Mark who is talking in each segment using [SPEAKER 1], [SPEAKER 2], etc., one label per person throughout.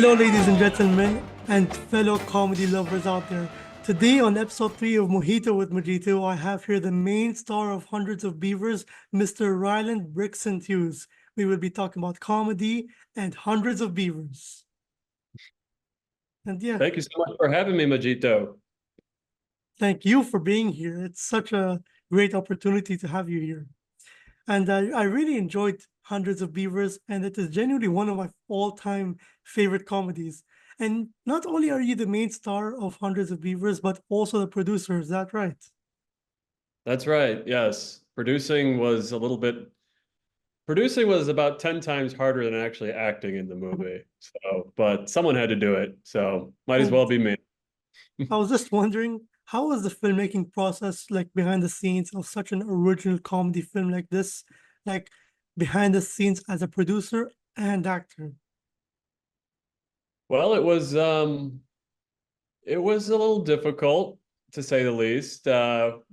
[SPEAKER 1] Hello, ladies and gentlemen, and fellow comedy lovers out there. Today, on episode 3 of Mojito with Majeeto, I have here the main star of Hundreds of Beavers, Mr. Ryland Brickson Tews. We will be talking about comedy and Hundreds of Beavers. And yeah,
[SPEAKER 2] Thank you so much for having me, Mojito.
[SPEAKER 1] thank you for being here. It's such a great opportunity to have you here. And I really enjoyed Hundreds of Beavers, and it is genuinely one of my all-time favorite comedies. And not only are you the main star of Hundreds of Beavers, but also the producer. Is that right?
[SPEAKER 2] That's right. Yes. Producing was about 10 times harder than actually acting in the movie. So, but someone had to do it. So might as
[SPEAKER 1] And
[SPEAKER 2] well be me.
[SPEAKER 1] I was just wondering, how was the filmmaking process like behind the scenes of such an original comedy film like this? Like behind the scenes as a producer and actor?
[SPEAKER 2] Well, it was a little difficult to say the least. But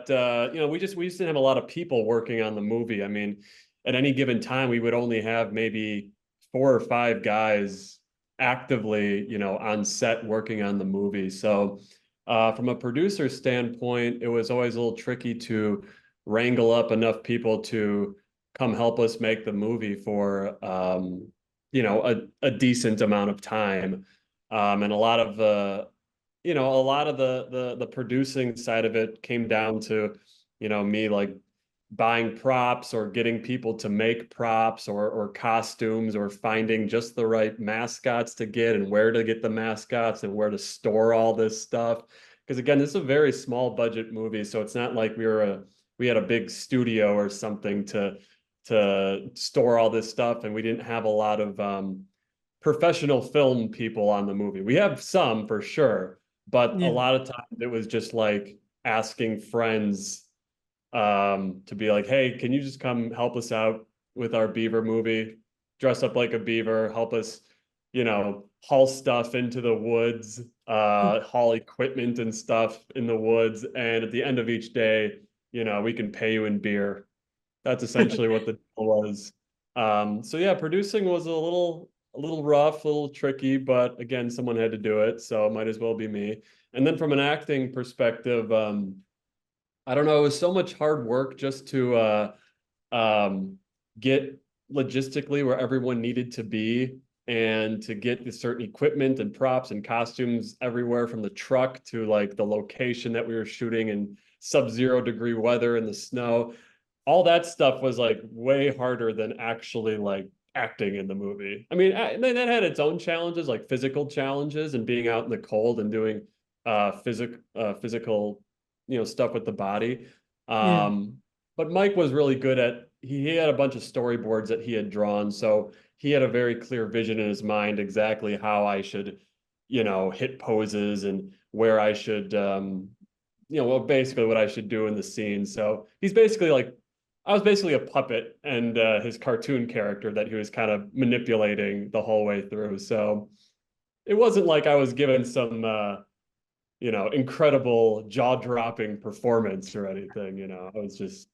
[SPEAKER 2] we just didn't have a lot of people working on the movie. I mean, at any given time, we would only have maybe 4 or 5 guys actively, on set working on the movie. So, from a producer standpoint, it was always a little tricky to wrangle up enough people to come help us make the movie for, a decent amount of time. And a lot of the producing side of it came down to, me like buying props or getting people to make props or costumes or finding just the right mascots to get and where to get the mascots and where to store all this stuff. Because again, this is a very small budget movie, so it's not like we had a big studio or something to store all this stuff, and we didn't have a lot of professional film people on the movie. We have some for sure, but a
[SPEAKER 1] Yeah.
[SPEAKER 2] lot of times it was just like asking friends to be like, hey, can you just come help us out with our beaver movie? Dress up like a beaver, help us, haul stuff into the woods, haul equipment and stuff in the woods. And at the end of each day, we can pay you in beer. That's essentially what the deal was. So yeah, producing was a little rough, a little tricky, but again, someone had to do it, so it might as well be me. And then from an acting perspective, I don't know, it was so much hard work just to um, get logistically where everyone needed to be and to get the certain equipment and props and costumes everywhere from the truck to like the location that we were shooting in sub-zero degree weather in the snow. All that stuff was like way harder than actually like acting in the movie. I mean, that had its own challenges, like physical challenges and being out in the cold and doing physical, stuff with the body.
[SPEAKER 1] Yeah.
[SPEAKER 2] But Mike was really good at he had a bunch of storyboards that he had drawn, so he had a very clear vision in his mind exactly how I should, hit poses and where I should well, basically what I should do in the scene. So he's basically like I was basically a puppet and his cartoon character that he was kind of manipulating the whole way through. So it wasn't like I was given some incredible jaw-dropping performance or anything. I was just,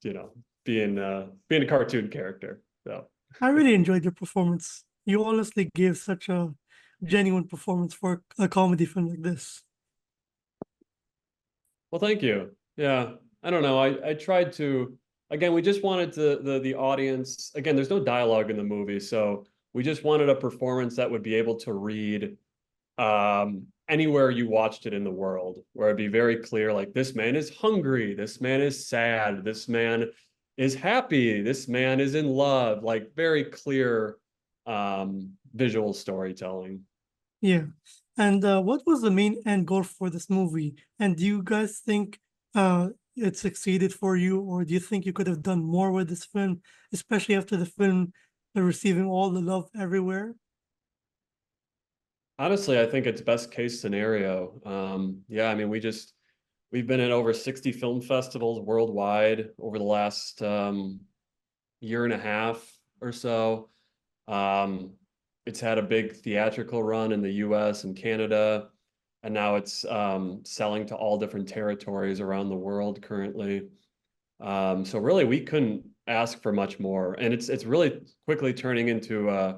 [SPEAKER 2] being a cartoon character. So
[SPEAKER 1] I really enjoyed your performance. You honestly gave such a genuine performance for a comedy film like this.
[SPEAKER 2] well, thank you. Yeah. I don't know. I tried to again, we just wanted the audience, again, there's no dialogue in the movie, so we just wanted a performance that would be able to read anywhere you watched it in the world, where it'd be very clear, like this man is hungry, this man is sad, this man is happy, this man is in love, like very clear visual storytelling.
[SPEAKER 1] Yeah. And what was the main end goal for this movie? And do you guys think it succeeded for you, or do you think you could have done more with this film, especially after the film receiving all the love everywhere?
[SPEAKER 2] Honestly, I think it's best case scenario. Yeah, I mean, we've been at over 60 film festivals worldwide over the last year and a half or so. Um, it's had a big theatrical run in the US and Canada, and now it's selling to all different territories around the world currently. So really, we couldn't ask for much more, and it's really quickly turning into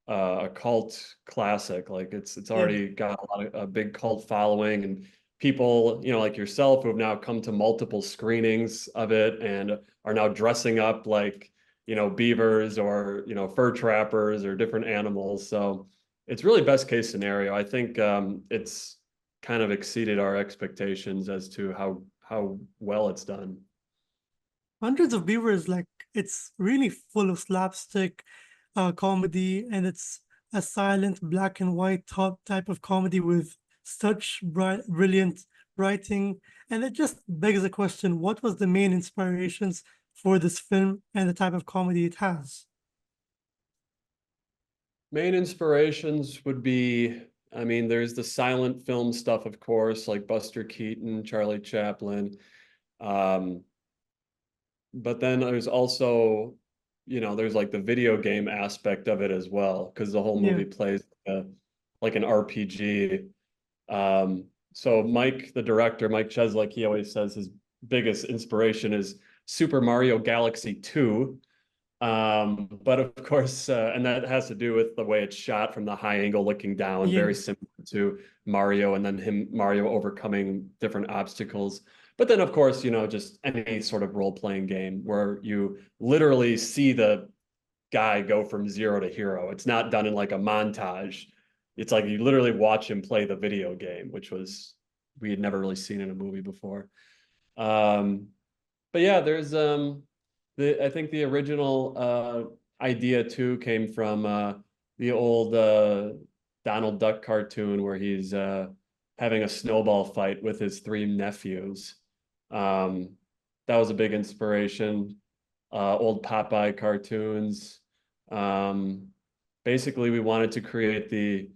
[SPEAKER 2] a cult classic. Like it's
[SPEAKER 1] Yeah.
[SPEAKER 2] already got a big cult following, and people, you know, like yourself who have now come to multiple screenings of it and are now dressing up like, you know, beavers or, you know, fur trappers or different animals. So it's really best case scenario. I think it's kind of exceeded our expectations as to how well it's done.
[SPEAKER 1] Hundreds of Beavers, like it's really full of slapstick comedy, and it's a silent black and white type of comedy with such brilliant writing. And it just begs the question, what was the main inspirations for this film and the type of comedy it has?
[SPEAKER 2] Main inspirations would be, I mean, there's the silent film stuff, of course, like Buster Keaton, Charlie Chaplin. Um, but then there's also, you know, there's like the video game aspect of it as well, because the whole
[SPEAKER 1] Yeah.
[SPEAKER 2] movie plays like an RPG. So Mike, the director, Mike Cheslick, he always says his biggest inspiration is Super Mario Galaxy 2. But of course, and that has to do with the way it's shot from the high angle looking down,
[SPEAKER 1] Yeah.
[SPEAKER 2] very similar to Mario, and then Mario overcoming different obstacles. But then, of course, you know, just any sort of role-playing game where you literally see the guy go from zero to hero. It's not done in like a montage. It's like you literally watch him play the video game, which was we had never really seen in a movie before. Um, but yeah, there's the I think the original idea too came from the old Donald Duck cartoon where he's having a snowball fight with his three nephews. Um, that was a big inspiration. Old Popeye cartoons. Um, basically, we wanted to create the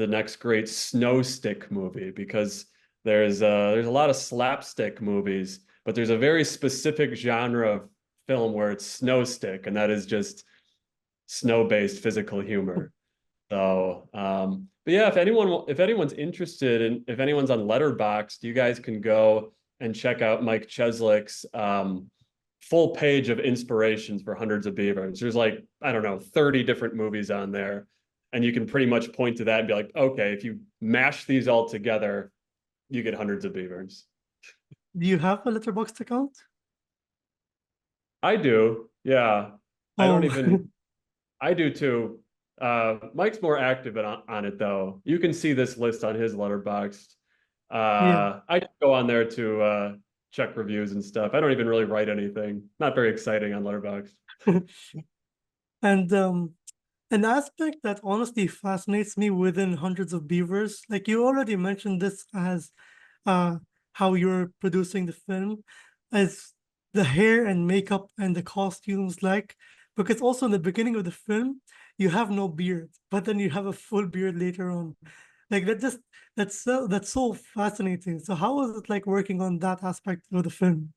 [SPEAKER 2] next great snow stick movie because there's a lot of slapstick movies, but there's a very specific genre of film where it's snow stick, and that is just snow-based physical humor. So, but yeah, if anyone's interested and if anyone's on Letterboxd, you guys can go and check out Mike Cheslick's full page of inspirations for Hundreds of Beavers. There's like, I don't know, 30 different movies on there. And you can pretty much point to that and be like, okay, if you mash these all together, you get Hundreds of Beavers.
[SPEAKER 1] Do you have a Letterboxd account?
[SPEAKER 2] I do. Yeah. I don't
[SPEAKER 1] Oh,
[SPEAKER 2] even, I do too. Mike's more active on it though. You can see this list on his Letterboxd.
[SPEAKER 1] yeah.
[SPEAKER 2] I go on there to check reviews and stuff. I don't even really write anything. Not very exciting on Letterboxd.
[SPEAKER 1] And an aspect that honestly fascinates me within Hundreds of Beavers, like you already mentioned this as uh how you're producing the film, is the hair and makeup and the costumes, like because also in the beginning of the film you have no beard, but then you have a full beard later on. Like that's so fascinating. So how was it like working on that aspect of the film?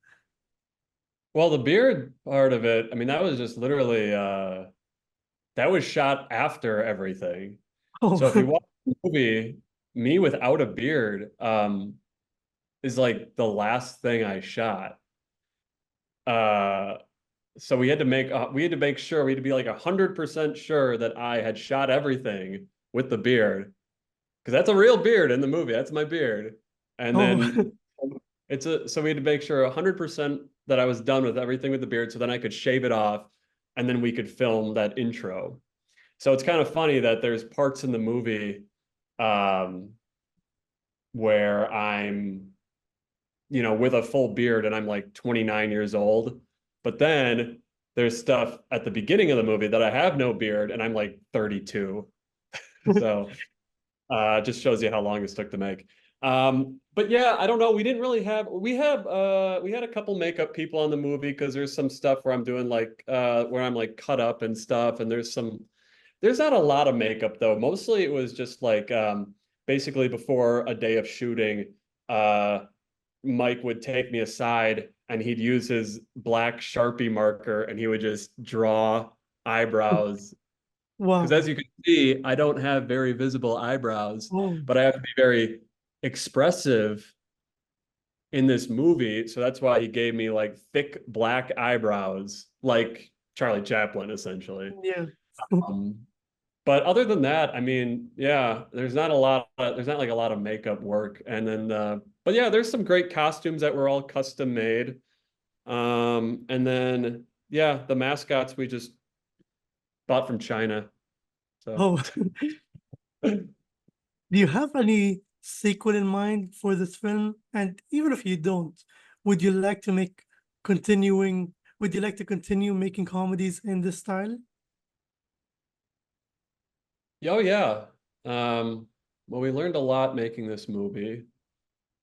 [SPEAKER 2] Well, the beard part of it, I mean, that was just literally that was shot after everything. So if you
[SPEAKER 1] Oh,
[SPEAKER 2] watch the movie, me without a beard is like the last thing I shot. Uh, so we had to make sure we had to be like 100% sure that I had shot everything with the beard because that's a real beard in the movie. That's my beard. And
[SPEAKER 1] oh,
[SPEAKER 2] then so we had to make sure 100% that I was done with everything with the beard so then I could shave it off and then we could film that intro. So it's kind of funny that there's parts in the movie um, where I'm, you know, with a full beard and I'm like 29 years old. But then there's stuff at the beginning of the movie that I have no beard and I'm like 32. So just shows you how long this took to make. But yeah, I don't know. We didn't really have we had a couple makeup people on the movie because there's some stuff where I'm doing like where I'm like cut up and stuff, and there's not a lot of makeup though. Mostly it was just like basically before a day of shooting, Mike would take me aside and he'd use his black Sharpie marker and he would just draw eyebrows because
[SPEAKER 1] wow.
[SPEAKER 2] as you can see, I don't have very visible eyebrows,
[SPEAKER 1] Oh,
[SPEAKER 2] but I have to be very expressive in this movie. So that's why he gave me like thick black eyebrows, like Charlie Chaplin, essentially.
[SPEAKER 1] yeah.
[SPEAKER 2] Um, But other than that, I mean, yeah, there's not like a lot of makeup work. And then, but yeah, there's some great costumes that were all custom made. And then, yeah, the mascots we just bought from China. So,
[SPEAKER 1] Oh, do you have any sequel in mind for this film? And even if you don't, would you like to make continuing, would you like to continue making comedies in this style?
[SPEAKER 2] oh yeah. Well, we learned a lot making this movie,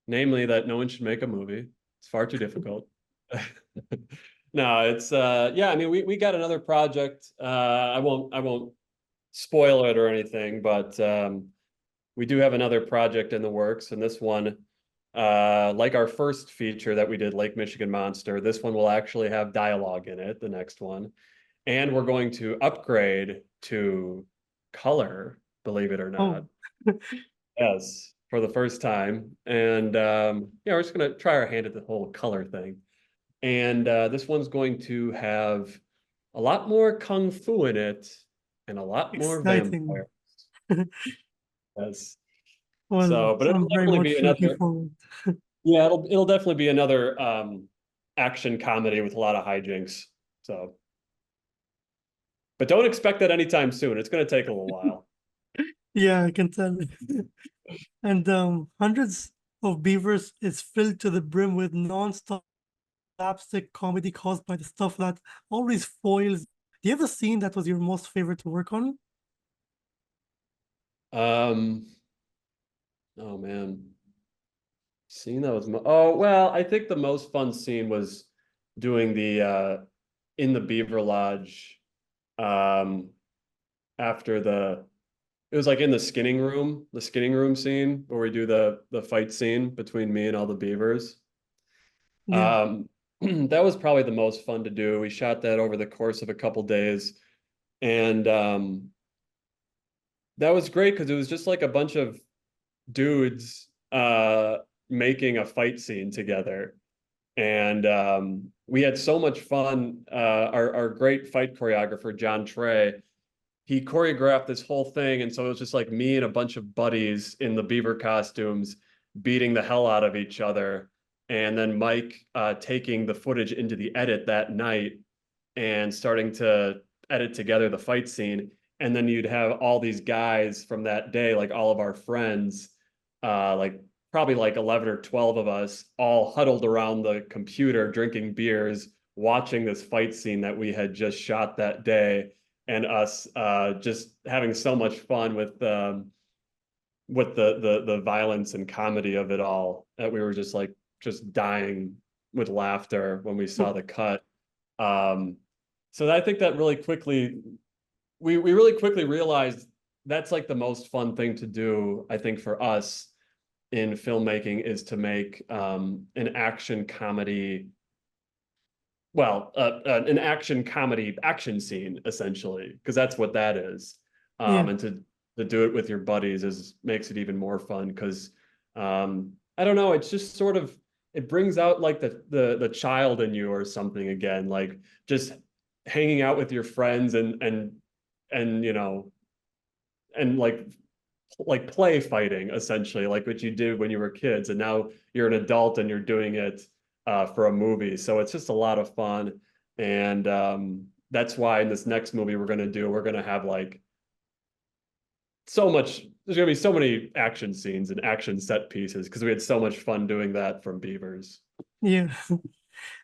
[SPEAKER 2] namely that no one should make a movie. It's far too difficult. No, it's yeah, I mean we got another project. I won't spoil it or anything, but we do have another project in the works, and this one, like our first feature that we did, Lake Michigan Monster, this one will actually have dialogue in it, the next one. And we're going to upgrade to color, believe it or not.
[SPEAKER 1] Oh,
[SPEAKER 2] Yes, for the first time. And yeah, we're just gonna try our hand at the whole color thing. And this one's going to have a lot more kung fu in it and a lot more
[SPEAKER 1] exciting.
[SPEAKER 2] vampire. Yes.
[SPEAKER 1] Well,
[SPEAKER 2] So, but it'll
[SPEAKER 1] I'm very
[SPEAKER 2] definitely be
[SPEAKER 1] much looking
[SPEAKER 2] another,
[SPEAKER 1] forward.
[SPEAKER 2] yeah, it'll definitely be another action comedy with a lot of hijinks. So, but don't expect that anytime soon. It's going to take a little while.
[SPEAKER 1] Yeah, I can tell. And hundreds of beavers is filled to the brim with non-stop slapstick comedy caused by the stuff that always foils. Do you have a scene that was your most favorite to work on?
[SPEAKER 2] Um, oh man, scene that was oh well, I think the most fun scene was doing the in the Beaver Lodge um after the it was like in the skinning room scene where we do the fight scene between me and all the beavers.
[SPEAKER 1] Yeah,
[SPEAKER 2] Um, that was probably the most fun to do. We shot that over the course of a couple days, and that was great because it was just like a bunch of dudes making a fight scene together. And we had so much fun. Our great fight choreographer, John Trey, he choreographed this whole thing. And so it was just like me and a bunch of buddies in the beaver costumes beating the hell out of each other. And then Mike taking the footage into the edit that night and starting to edit together the fight scene. And then you'd have all these guys from that day, like all of our friends, like probably like 11 or 12 of us, all huddled around the computer, drinking beers, watching this fight scene that we had just shot that day, and us just having so much fun with the violence and comedy of it all that we were just like just dying with laughter when we saw the cut. Um, so I think that really quickly, we really quickly realized that's like the most fun thing to do, I think, for us in filmmaking is to make an action comedy, well, an action comedy action scene essentially, because that's what that is.
[SPEAKER 1] yeah,
[SPEAKER 2] And to do it with your buddies is makes it even more fun because I don't know, it's just sort of it brings out like the child in you or something again, like just hanging out with your friends and you know and like play fighting essentially, like what you did when you were kids, and now you're an adult and you're doing it for a movie. So it's just a lot of fun, and that's why in this next movie we're gonna have like so much. There's gonna be so many action scenes and action set pieces because we had so much fun doing that from Beavers.
[SPEAKER 1] yeah.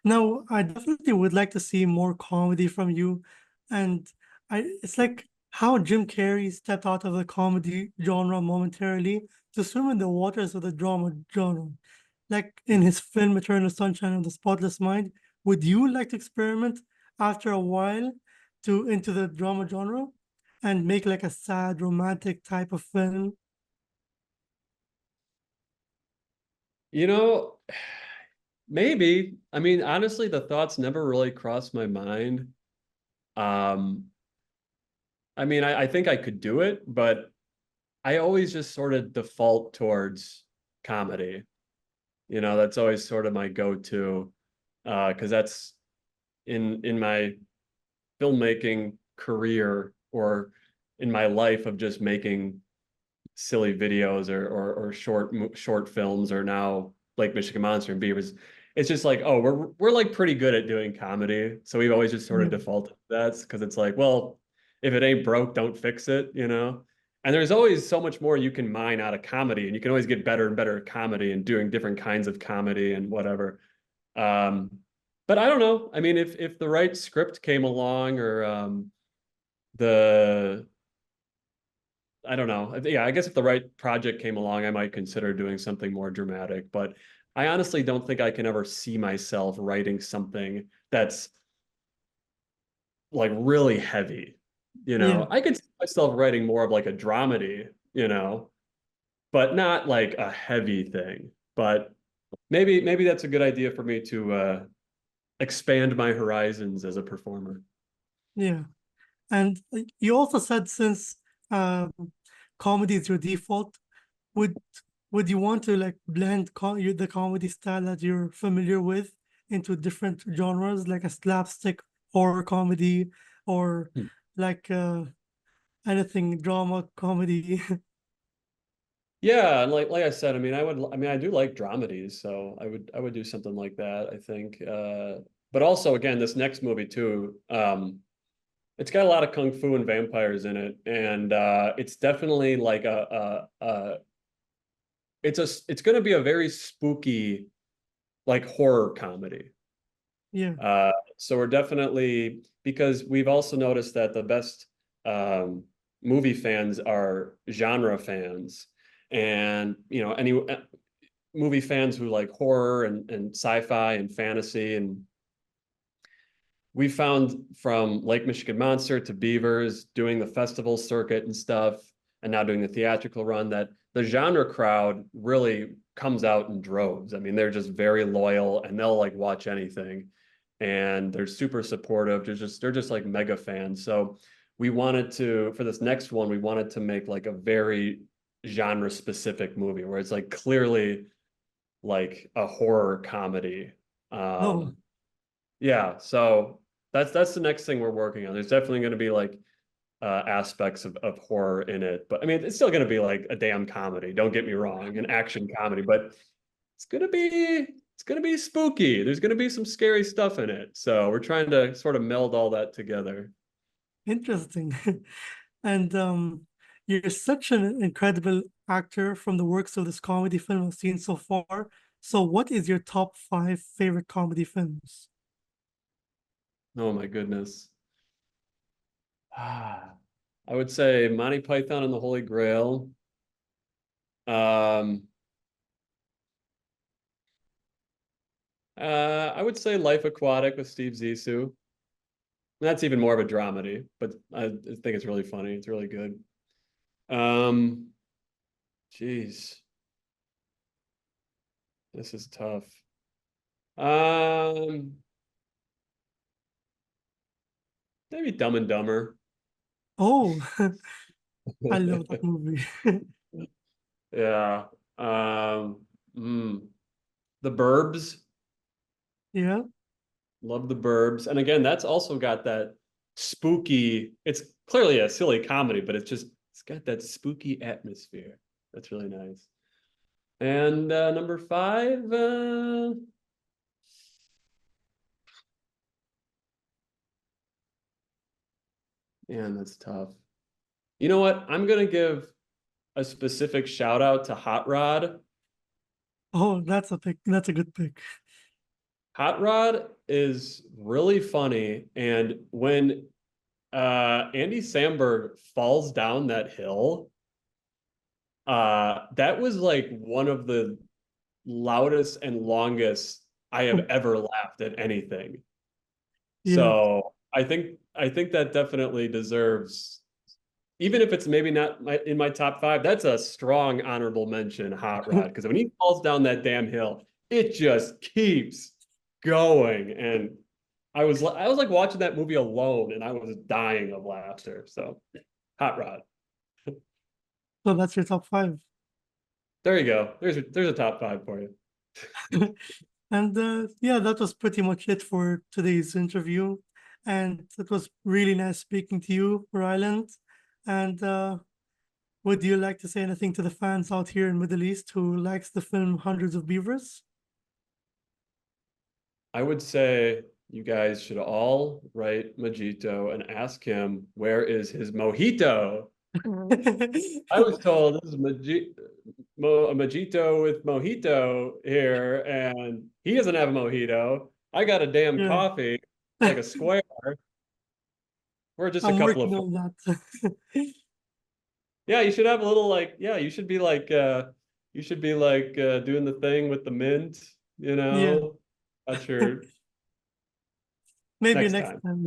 [SPEAKER 1] No, I definitely would like to see more comedy from you. And it's like how Jim Carrey stepped out of the comedy genre momentarily to swim in the waters of the drama genre. Like in his film Eternal Sunshine of the Spotless Mind, would you like to experiment after a while to into the drama genre and make like a sad romantic type of film?
[SPEAKER 2] You know, maybe. I mean, honestly, the thoughts never really crossed my mind. Um, I mean, I think I could do it, but I always just sort of default towards comedy. You know, that's always sort of my go-to because that's in my filmmaking career or in my life of just making silly videos or short films, or now Lake Michigan Monster and Beavers. It's just like, oh, we're like pretty good at doing comedy, so we've always just sort of
[SPEAKER 1] Yeah.
[SPEAKER 2] defaulted to that, because it's like, well, if it ain't broke, don't fix it, you know. And there's always so much more you can mine out of comedy, and you can always get better and better at comedy and doing different kinds of comedy and whatever. Um, but I don't know. I mean, if the right script came along, or the I don't know. Yeah, I guess if the right project came along, I might consider doing something more dramatic. But I honestly don't think I can ever see myself writing something that's like really heavy. You
[SPEAKER 1] Yeah.
[SPEAKER 2] know, I could see myself writing more of like a dramedy, you know, but not like a heavy thing. But maybe that's a good idea for me to expand my horizons as a performer.
[SPEAKER 1] Yeah. And you also said since um, comedy is your default, would would you want to like blend the comedy style that you're familiar with into different genres, like a slapstick horror comedy or
[SPEAKER 2] Hmm.
[SPEAKER 1] like anything drama comedy?
[SPEAKER 2] Yeah, and like I said, I mean I do like dramedies, so I would do something like that, I think. But also again, this next movie too, it's got a lot of kung fu and vampires in it, and it's definitely like it's going to be a very spooky like horror comedy.
[SPEAKER 1] Yeah.
[SPEAKER 2] So we're definitely, because we've also noticed that the best movie fans are genre fans, and you know any movie fans who like horror and sci-fi and fantasy. And we found from Lake Michigan Monster to Beavers, doing the festival circuit and stuff, and now doing the theatrical run, that the genre crowd really comes out in droves. I mean, they're just very loyal, and they'll like watch anything, and they're super supportive. They're just like mega fans. So we wanted to, for this next one, we wanted to make like a very genre specific movie where it's like clearly like a horror comedy.
[SPEAKER 1] Oh,
[SPEAKER 2] Um, yeah, so that's the next thing we're working on. There's definitely going to be like aspects of horror in it, but I mean, it's still going to be like a damn comedy. Don't get me wrong, an action comedy, but it's gonna be spooky. There's gonna be some scary stuff in it. So we're trying to sort of meld all that together.
[SPEAKER 1] interesting. And you're such an incredible actor from the works of this comedy film I've seen so far. So, what is your top five favorite comedy films?
[SPEAKER 2] Oh my goodness. I would say Monty Python and the Holy Grail. Um, I would say Life Aquatic with Steve Zissou. That's even more of a dramedy, but I think it's really funny. It's really good. Um, Geez, this is tough. Um, Maybe Dumb and Dumber.
[SPEAKER 1] Oh, I love that movie.
[SPEAKER 2] Yeah. Um, mm, The Burbs.
[SPEAKER 1] Yeah.
[SPEAKER 2] Love The Burbs. And again, that's also got that spooky, it's clearly a silly comedy, but it's got that spooky atmosphere. That's really nice. And number five, man, that's tough. You know what? I'm gonna give a specific shout out to Hot Rod.
[SPEAKER 1] Oh, that's a pick. That's a good pick.
[SPEAKER 2] Hot Rod is really funny, and when Andy Samberg falls down that hill, that was like one of the loudest and longest I have ever laughed at anything.
[SPEAKER 1] Yeah.
[SPEAKER 2] So I think that definitely deserves, even if it's maybe not in my top five, that's a strong honorable mention, Hot Rod, because when he falls down that damn hill, it just keeps going. And I was like watching that movie alone, and I was dying of laughter. So Hot Rod.
[SPEAKER 1] So that's your top five.
[SPEAKER 2] There you go. There's a top five for you.
[SPEAKER 1] And yeah, that was pretty much it for today's interview. And it was really nice speaking to you, Ryland. And would you like to say anything to the fans out here in Middle East who likes the film Hundreds of Beavers?
[SPEAKER 2] I would say you guys should all write Mojito and ask him where is his mojito. I was told this is a Mojito with Mojito here, and he doesn't have a mojito. I got a damn
[SPEAKER 1] Yeah,
[SPEAKER 2] coffee, like a square. We're just a
[SPEAKER 1] I'm
[SPEAKER 2] couple
[SPEAKER 1] working
[SPEAKER 2] of.
[SPEAKER 1] on that.
[SPEAKER 2] Yeah, you should have a little like. Yeah, you should be like. You should be like doing the thing with the mint. You
[SPEAKER 1] Yeah,
[SPEAKER 2] know, that's your
[SPEAKER 1] maybe
[SPEAKER 2] next
[SPEAKER 1] next
[SPEAKER 2] time.
[SPEAKER 1] time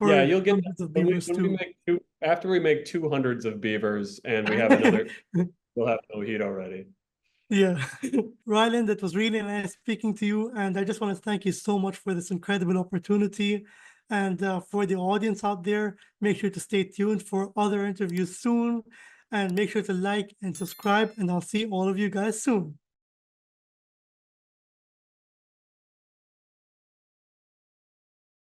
[SPEAKER 2] Yeah,
[SPEAKER 1] for
[SPEAKER 2] you'll get
[SPEAKER 1] Hundreds of
[SPEAKER 2] when we
[SPEAKER 1] Beavers
[SPEAKER 2] when we
[SPEAKER 1] too.
[SPEAKER 2] make two after we make 200s of beavers and we have another. We'll have a mojito ready.
[SPEAKER 1] Yeah, Ryland, it was really nice speaking to you, and I just want to thank you so much for this incredible opportunity. And for the audience out there, make sure to stay tuned for other interviews soon, and make sure to like and subscribe, and I'll see all of you guys soon.